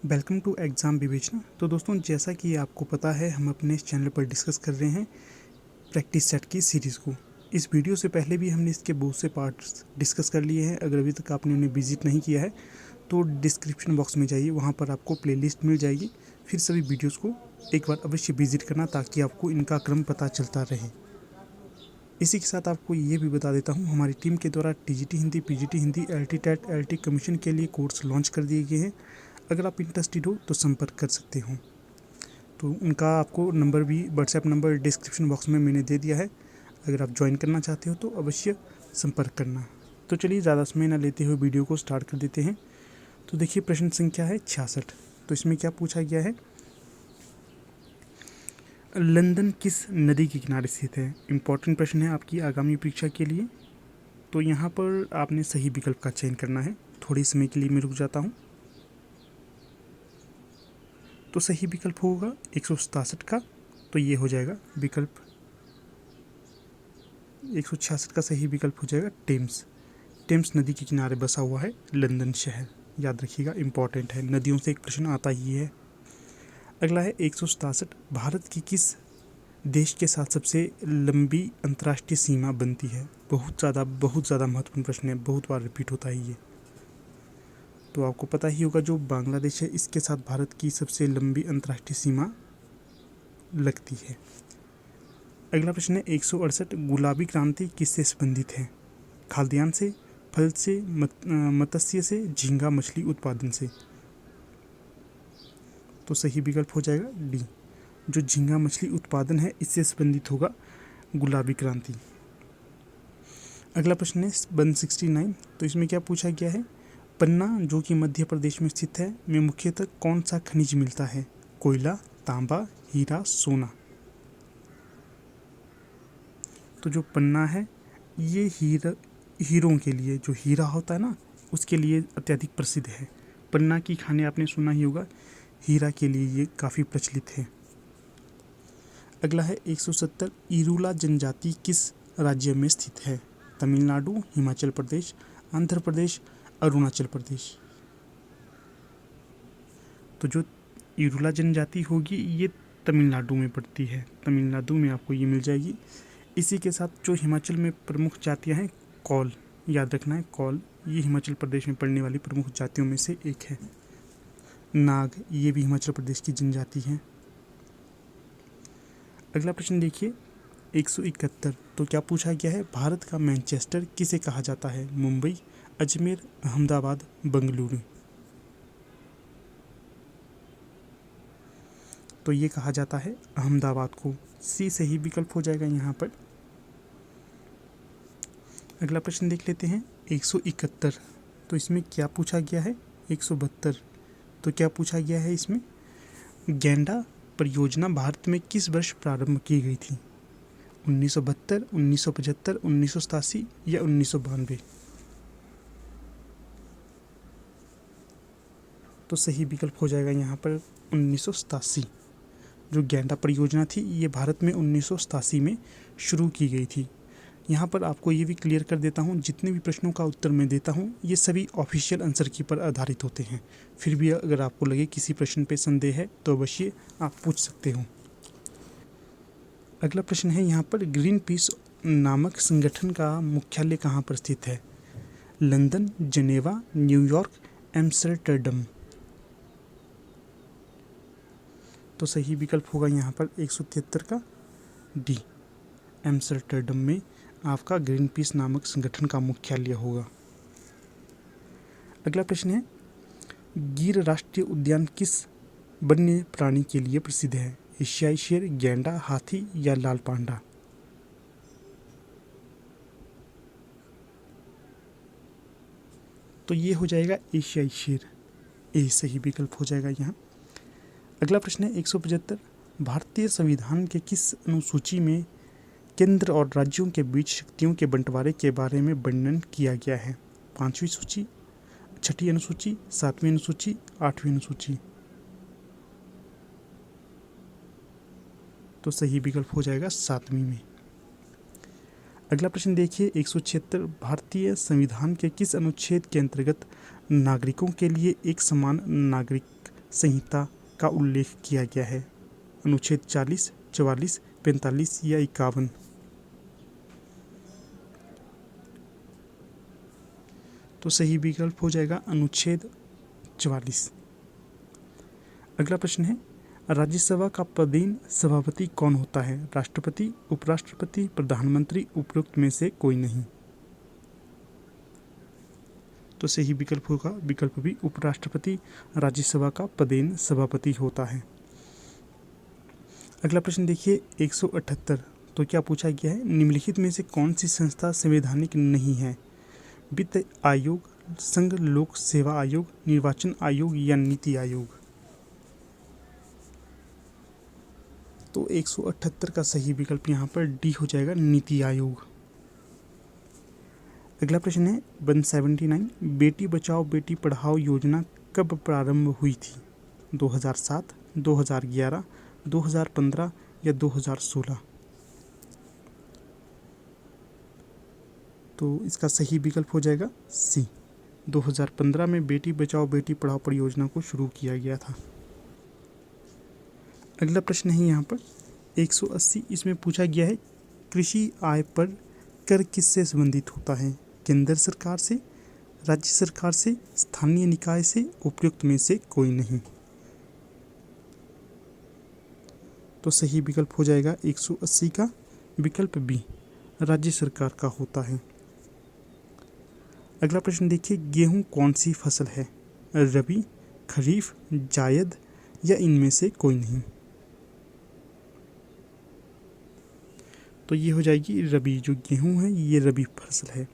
Welcome to exam विवेचना। तो दोस्तों, जैसा कि आपको पता है, हम अपने इस चैनल पर डिस्कस कर रहे हैं प्रैक्टिस सेट की सीरीज़ को। इस वीडियो से पहले भी हमने इसके बहुत से पार्ट्स डिस्कस कर लिए हैं। अगर अभी तक आपने उन्हें विजिट नहीं किया है तो डिस्क्रिप्शन बॉक्स में जाइए, वहाँ पर आपको प्लेलिस्ट मिल जाएगी। फिर सभी वीडियोज़ को एक बार अवश्य विजिट करना ताकि आपको इनका क्रम पता चलता रहे। इसी के साथ आपको ये भी बता देता हूँ, हमारी टीम के द्वारा TGT Hindi, PGT Hindi, LT TET, LT commission के लिए कोर्स लॉन्च कर दिए गए हैं। अगर आप इंटरेस्टेड हो तो संपर्क कर सकते हो। तो उनका आपको नंबर भी, व्हाट्सएप नंबर डिस्क्रिप्शन बॉक्स में मैंने दे दिया है। अगर आप ज्वाइन करना चाहते हो तो अवश्य संपर्क करना। तो चलिए ज़्यादा समय न लेते हुए वीडियो को स्टार्ट कर देते हैं। तो देखिए, प्रश्न संख्या है 66। तो इसमें क्या पूछा गया है, लंदन किस नदी के किनारे स्थित है। इम्पॉर्टेंट प्रश्न है आपकी आगामी परीक्षा के लिए। तो यहाँ पर आपने सही विकल्प का चयन करना है। थोड़ी समय के लिए मैं रुक जाता हूँ। तो सही विकल्प होगा 167 का। तो ये हो जाएगा विकल्प 166 का सही विकल्प हो जाएगा टेम्स। टेम्स नदी के किनारे बसा हुआ है लंदन शहर। याद रखिएगा, इम्पॉर्टेंट है, नदियों से एक प्रश्न आता ही है। अगला है 167, भारत की किस देश के साथ सबसे लंबी अंतर्राष्ट्रीय सीमा बनती है। बहुत ज़्यादा महत्वपूर्ण प्रश्न है, बहुत बार रिपीट होता है ये। तो आपको पता ही होगा, जो बांग्लादेश है इसके साथ भारत की सबसे लंबी अंतर्राष्ट्रीय सीमा लगती है। अगला प्रश्न है 168, गुलाबी क्रांति किससे संबंधित है। खाद्यान्न से, फल से, मत्स्य से, झींगा मछली उत्पादन से। तो सही विकल्प हो जाएगा डी, जो झींगा मछली उत्पादन है इससे संबंधित होगा गुलाबी क्रांति। अगला प्रश्न है 169। तो इसमें क्या पूछा गया है, पन्ना जो कि मध्य प्रदेश में स्थित है में मुख्यतः कौन सा खनिज मिलता है। कोयला, तांबा, हीरा, सोना। तो जो पन्ना है ये हीरों के लिए, जो हीरा होता है ना, उसके लिए अत्यधिक प्रसिद्ध है। पन्ना की खाने आपने सुना ही होगा, हीरा के लिए ये काफ़ी प्रचलित है। अगला है 170, इरूला जनजाति किस राज्य में स्थित है। तमिलनाडु, हिमाचल प्रदेश, आंध्र प्रदेश, अरुणाचल प्रदेश। तो जो इरूला जनजाति होगी ये तमिलनाडु में पड़ती है, तमिलनाडु में आपको ये मिल जाएगी। इसी के साथ जो हिमाचल में प्रमुख जातियां हैं, कौल, याद रखना है कौल, ये हिमाचल प्रदेश में पड़ने वाली प्रमुख जातियों में से एक है। नाग, ये भी हिमाचल प्रदेश की जनजाति है। अगला प्रश्न देखिए 171। तो क्या पूछा गया है, भारत का मैनचेस्टर किसे कहा जाता है। मुंबई, अजमेर, अहमदाबाद, बंगलुरु। तो ये कहा जाता है अहमदाबाद को। सी सही विकल्प हो जाएगा यहाँ पर। अगला प्रश्न देख लेते हैं 171। तो इसमें क्या पूछा गया है, 172। तो क्या पूछा गया है इसमें, गैंडा परियोजना भारत में किस वर्ष प्रारंभ की गई थी। 1972, 1975, 1987 या 1992। तो सही विकल्प हो जाएगा यहाँ पर 1987। जो गैंडा परियोजना थी ये भारत में 1987 में शुरू की गई थी। यहाँ पर आपको ये भी क्लियर कर देता हूँ, जितने भी प्रश्नों का उत्तर मैं देता हूँ ये सभी ऑफिशियल आंसर की पर आधारित होते हैं। फिर भी अगर आपको लगे किसी प्रश्न पे संदेह है तो अवश्य आप पूछ सकते हो। अगला प्रश्न है यहाँ पर, ग्रीन पीस नामक संगठन का मुख्यालय कहाँ पर स्थित है। London, Geneva, New York, Amsterdam. तो सही विकल्प होगा यहाँ पर 173 का डी, एम्स्टर्डम में आपका ग्रीन पीस नामक संगठन का मुख्यालय होगा। अगला प्रश्न है, गिर राष्ट्रीय उद्यान किस वन्य प्राणी के लिए प्रसिद्ध है। एशियाई शेर, गैंडा, हाथी या लाल पांडा। तो ये हो जाएगा एशियाई शेर, ए सही विकल्प हो जाएगा यहाँ। अगला प्रश्न है 175, भारतीय संविधान के किस अनुसूची में केंद्र और राज्यों के बीच शक्तियों के बंटवारे के बारे में वर्णन किया गया है। 5वीं सूची, 6ठी अनुसूची, 7वीं अनुसूची, 8वीं अनुसूची। तो सही विकल्प हो जाएगा 7वीं में। अगला प्रश्न देखिए 176, भारतीय संविधान के किस अनुच्छेद के अंतर्गत नागरिकों के लिए एक समान नागरिक संहिता का उल्लेख किया गया है? अनुच्छेद 40, 44, 45 या 51? तो सही विकल्प हो जाएगा अनुच्छेद 44। अगला प्रश्न है, राज्यसभा का पदेन सभापति कौन होता है? राष्ट्रपति, उपराष्ट्रपति, प्रधानमंत्री, उपरोक्त में से कोई नहीं? तो सही विकल्प होगा विकल्प बी, उपराष्ट्रपति राज्यसभा का पदेन सभापति होता है। अगला प्रश्न देखिए 178। तो क्या पूछा गया है, निम्नलिखित में से कौन सी संस्था संवैधानिक नहीं है? वित्त आयोग, संघ लोक सेवा आयोग, निर्वाचन आयोग या नीति आयोग? तो 178 का सही विकल्प यहाँ पर डी हो जाएगा, नीति आयोग। अगला प्रश्न है 179। बेटी बचाओ बेटी पढ़ाओ योजना कब प्रारंभ हुई थी? 2007, 2011, 2015 या 2016? तो इसका सही विकल्प हो जाएगा सी, 2015 में बेटी बचाओ बेटी पढ़ाओ परियोजना को शुरू किया गया था। अगला प्रश्न है यहाँ पर 180। इसमें पूछा गया है, कृषि आय पर कर किससे संबंधित होता है? केंद्र सरकार से, राज्य सरकार से, स्थानीय निकाय से, उपयुक्त में से कोई नहीं? तो सही विकल्प हो जाएगा 180 का विकल्प बी, राज्य सरकार का होता है। अगला प्रश्न देखिए, गेहूं कौन सी फसल है? रबी, खरीफ, जायद या इनमें से कोई नहीं? तो ये हो जाएगी रबी, जो गेहूं है ये रबी फसल है।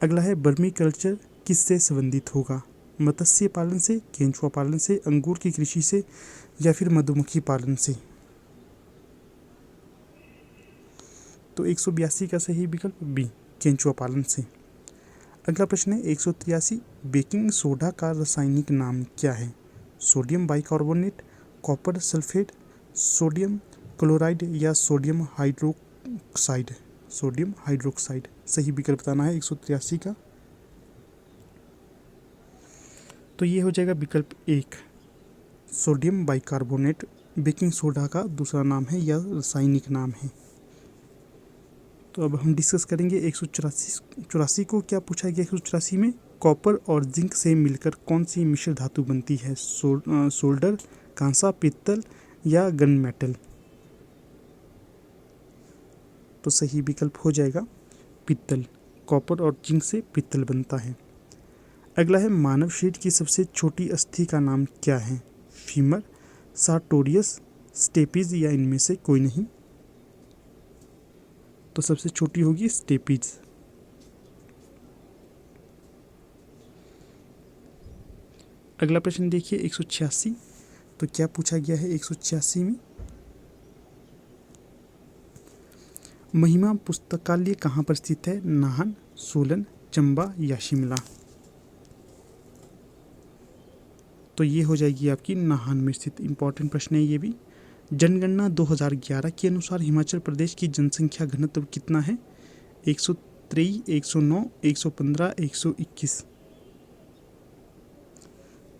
अगला है, वर्मी कल्चर किससे संबंधित होगा? मत्स्य पालन से, केंचुआ पालन से, अंगूर की कृषि से या फिर मधुमक्खी पालन से? तो 182 का सही विकल्प बी, केंचुआ पालन से। अगला प्रश्न है 183। बेकिंग सोडा का रासायनिक नाम क्या है? Sodium bicarbonate, copper sulphate, sodium chloride या सोडियम हाइड्रोक्साइड? सोडियम हाइड्रोक्साइड सही विकल्प बताना है 183 का। तो ये हो जाएगा विकल्प 1, सोडियम बाइकार्बोनेट बेकिंग सोडा का दूसरा नाम है या रासायनिक नाम है। तो अब हम डिस्कस करेंगे 184 को। क्या पूछा गया 184 में? कॉपर और जिंक से मिलकर कौन सी मिश्र धातु बनती है? सोल्डर, कांसा, पित्तल या गन मेटल? तो सही विकल्प हो जाएगा पित्तल। कॉपर और जिंक से पित्तल बनता है। अगला है, मानव शरीर की सबसे छोटी अस्थि का नाम क्या है? फीमर, सार्टोरियस, स्टेपीज या इनमें से कोई नहीं? तो सबसे छोटी होगी स्टेपीज। अगला प्रश्न देखिए 186। तो क्या पूछा गया है 186 में? महिमा पुस्तकालय कहाँ पर स्थित है? नाहन, सोलन, चंबा या शिमला? तो ये हो जाएगी आपकी नाहन में स्थित। इंपॉर्टेंट प्रश्न है ये भी। जनगणना 2011 के अनुसार हिमाचल प्रदेश की जनसंख्या घनत्व कितना है? 123, 109, 115, 121?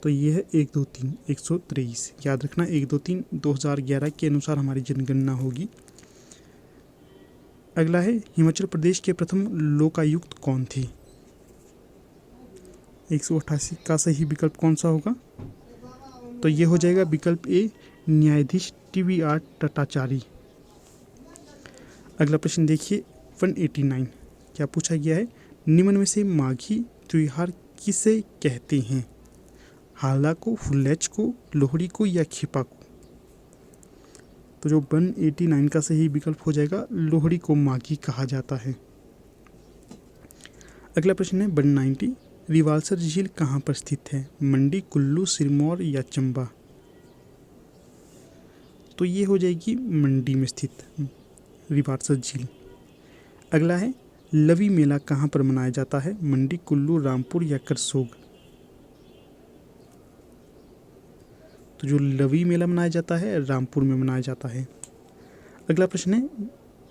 तो ये है 1, 2, 3, 123। याद रखना 1, 2, 3 2011 के अनुसार हमारी जनगणना होगी। अगला है, हिमाचल प्रदेश के प्रथम लोकायुक्त कौन थे? 188 का सही विकल्प कौन सा होगा? तो ये हो जाएगा विकल्प ए, न्यायाधीश TVR टटाचारी। अगला प्रश्न देखिए 189। क्या पूछा गया है? निम्न में से माघी त्योहार किसे कहते हैं? हाला को, फुल्लैच को, लोहड़ी को या खिपा को? तो जो 189 का सही विकल्प हो जाएगा, लोहड़ी को माघी कहा जाता है। अगला प्रश्न है 190। रिवाल्सर झील कहाँ पर स्थित है? मंडी, कुल्लू, सिरमौर या चंबा? तो ये हो जाएगी मंडी में स्थित रिवाल्सर झील। अगला है, लवी मेला कहाँ पर मनाया जाता है? मंडी, कुल्लू, रामपुर या करसोग? तो जो लवी मेला मनाया जाता है रामपुर में मनाया जाता है। अगला प्रश्न है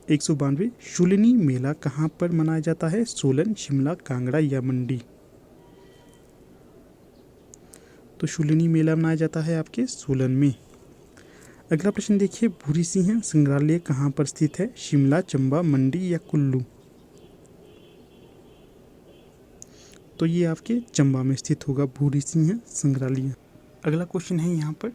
192। शूलिनी मेला कहाँ पर मनाया जाता है? सोलन, शिमला, कांगड़ा या मंडी? तो शूलिनी मेला मनाया जाता है आपके सोलन में। अगला प्रश्न देखिए, भूरी सिंह संग्रहालय कहाँ पर स्थित है? शिमला, चंबा, मंडी या कुल्लू? तो ये आपके चंबा में स्थित होगा भूरी सिंह संग्रहालय। अगला क्वेश्चन है यहाँ पर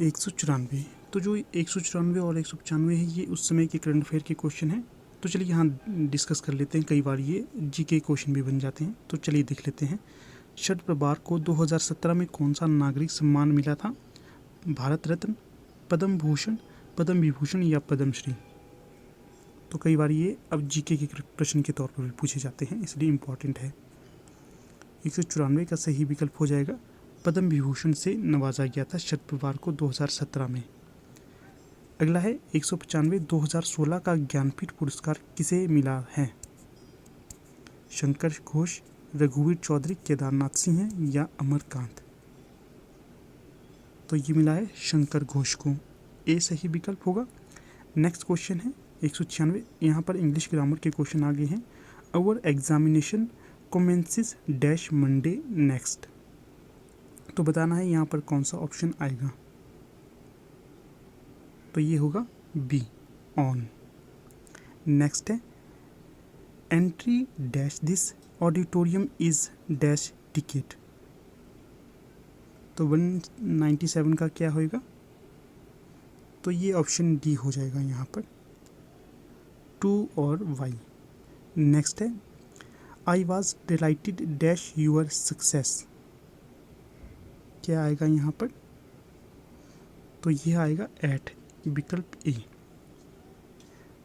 194। तो जो 194 और 195 है ये उस समय के करंट अफेयर के क्वेश्चन है। तो चलिए यहाँ डिस्कस कर लेते हैं, कई बार ये जीके क्वेश्चन भी बन जाते हैं। तो चलिए देख लेते हैं। शरद पवार को 2017 में कौन सा नागरिक सम्मान मिला था? भारत रत्न, पद्म भूषण, पद्म विभूषण या पद्मश्री? तो कई बार ये अब जीके के प्रश्न के तौर पर भी पूछे जाते हैं, इसलिए इम्पॉर्टेंट है। 194 का सही विकल्प हो जाएगा पद्म विभूषण से नवाजा गया था शरद पवार को 2017 में। अगला है 195। 2016 का ज्ञानपीठ पुरस्कार किसे मिला है? शंकर घोष, रघुवीर चौधरी, केदारनाथ सिंह या अमरकांत? तो ये मिला है शंकर घोष को, ए सही विकल्प होगा। नेक्स्ट क्वेश्चन है 196। यहाँ पर इंग्लिश ग्रामर के क्वेश्चन आ गए हैं। Our examination commences dash Monday next. तो बताना है यहाँ पर कौन सा ऑप्शन आएगा। तो ये होगा बी, ऑन। नेक्स्ट है entry dash this auditorium is dash ticket. तो 197 का क्या होएगा? तो ये ऑप्शन डी हो जाएगा यहाँ पर, 2 और वाई। नेक्स्ट है I was delighted dash your success. क्या आएगा यहाँ पर? तो यह आएगा एट, विकल्प ए।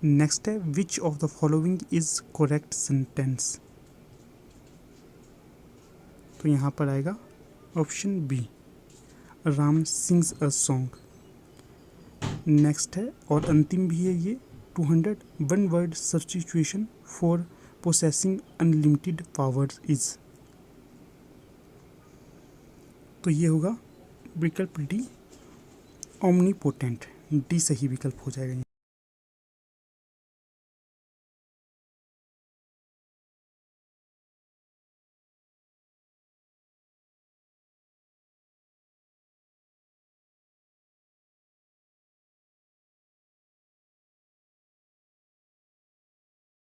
नेक्स्ट है which of the following is correct sentence. तो यहाँ पर आएगा option B, Ram sings a song. Next है और अंतिम भी है ये, 201 word substitution for possessing unlimited powers is. तो ये होगा विकल्प डी, ओमनीपोटेंट। डी सही विकल्प हो जाएगा।